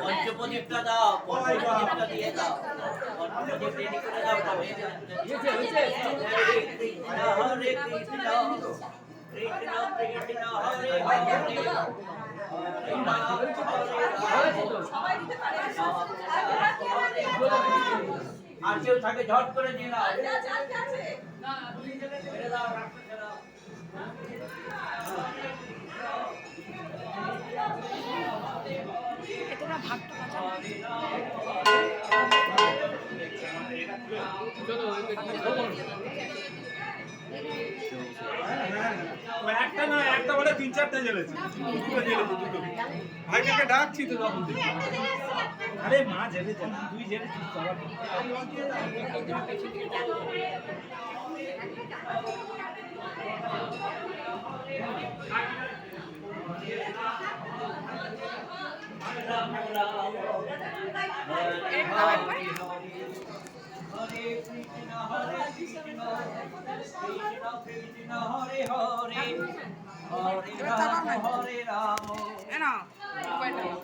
পঞ্চপ্রদীপটা দাও, পঞ্চপ্রদীপটা দিয়ে দাও, পঞ্চপ্রদীপ রেডি করে দাও। হরে কৃষ্ণ হরে কৃষ্ণ কৃষ্ণ কৃষ্ণ হরে হরে আর কেউ থাকে ঝট করে দিয়ে দাও। তোমরা ভাগটা একটা না একটা বলে 3-4টা জ্বলেছে, দুটো ভাইটাকে ডাকছি তো তখন আরে মা জ্বলেছে না, তুই জ্বলেছিস হরে কৃষ্ণ হরে কৃষ্ণ কৃষ্ণ কৃষ্ণ হরে হরে হরে রাম হরে রাম রাম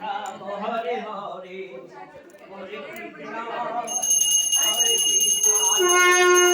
রাম হরে হরে হরে কৃষ্ণ হরে কৃষ্ণ